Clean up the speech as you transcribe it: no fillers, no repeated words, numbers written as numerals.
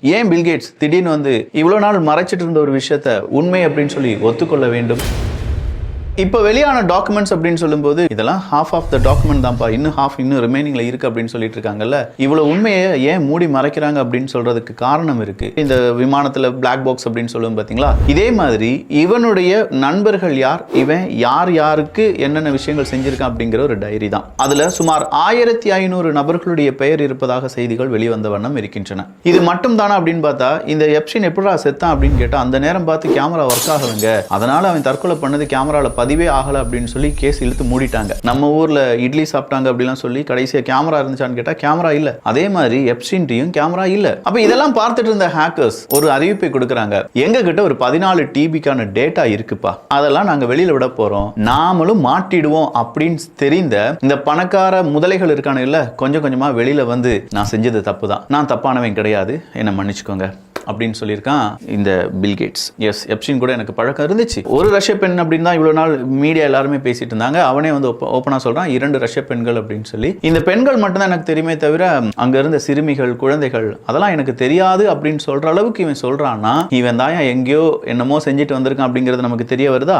ஏன் பில்கேட்ஸ் திடீர்னு வந்து இவ்வளவு நாள் மறைச்சிட்டு இருந்த ஒரு விஷயத்த உண்மை அப்படின்னு சொல்லி ஒத்துக்கொள்ள வேண்டும்? இப்போ வெளியான டாக்குமெண்ட்ஸ் அப்படின்னு சொல்லும்போது இதெல்லாம் ஹாஃப் ஆஃப் த டாக்குமெண்ட் தான்ப்பா, இன்னும் ரிமைனிங்ல இருக்கு அப்படின்னு சொல்லிட்டு இருக்காங்கல்ல. இவ்வளவு உண்மையை ஏன் மூடி மறைக்கிறாங்க அப்படின்னு சொல்றதுக்கு காரணம் இருக்கு. இந்த விமானத்துல பிளாக் பாக்ஸ் அப்படின்னு சொல்லுவோம் பாத்தீங்களா, இதே மாதிரி இவனுடைய நண்பர்கள் யார், இவன் யார் யாருக்கு என்னென்ன விஷயங்கள் செஞ்சிருக்கான் அப்படிங்கிற ஒரு டைரி தான். அதுல சுமார் 1500 நபர்களுடைய பெயர் இருப்பதாக செய்திகள் வெளிவந்த வண்ணம் இருக்கின்றன. இது மட்டும் தானா அப்படின்னு பார்த்தா, இந்த எப்ஸ்டைன் எப்படா செத்தான் அப்படின்னு கேட்டா, அந்த நேரம் பார்த்து கேமரா ஒர்க் ஆகலைங்க, அதனால அவன் தற்கொலை பண்ணது கேமரால பதிவே ஆகல அப்படின்னு சொல்லி கேஸ் இழுத்து மூடிட்டாங்க. நம்ம ஊர்ல இட்லி சாப்பிட்டாங்க அப்படிலாம் சொல்லி கடைசியா கேமரா இருந்துச்சான்னு கேட்டா கேமரா இல்ல. அதே மாதிரி எப்ஸ்டைன்டையும் கேமரா இல்ல. அப்ப இதெல்லாம் பார்த்துட்டு இருந்த ஹேக்கர்ஸ் ஒரு அறிவிப்பை கொடுக்கறாங்க, எங்க கிட்ட ஒரு 14 டிபிக்கான டேட்டா இருக்குப்பா, அதெல்லாம் நாங்க வெளியில விட போறோம், நாமளும் மாட்டிடுவோம் அப்படின்னு தெரிந்த இந்த பணக்கார முதலைகள் இருக்கானு இல்ல, கொஞ்சம் கொஞ்சமா வெளியில வந்து நான் செஞ்சது தப்பு தான், நான் தப்பானவன் கிடையாது, என்ன மன்னிச்சுக்கோங்க அப்படின்னு சொல்லியிருக்கான் இந்த பில்கேட்ஸ். எஸ், எப்ஸ்டைன் கூட எனக்கு பழக்கம் இருந்துச்சு. ஒரு ரஷ்ய பெண் அப்படின்னு தான் இவ்வளவு நாள் மீடியா எல்லாருமே பேசிட்டு இருந்தாங்க. அவனே வந்து ஓப்பனா சொல்றான் 2 ரஷ்ய பெண்கள் அப்படின்னு சொல்லி. இந்த பெண்கள் மட்டும் தான் எனக்கு தெரியுமே தவிர அங்க இருந்த சிறுமிகள், குழந்தைகள் அதெல்லாம் எனக்கு தெரியாது அப்படின்னு சொல்ற அளவுக்கு இவன் சொல்றான்னா, இவன் தான் எங்கேயோ என்னமோ செஞ்சுட்டு வந்திருக்கான் அப்படிங்கிறது நமக்கு தெரிய வருதா?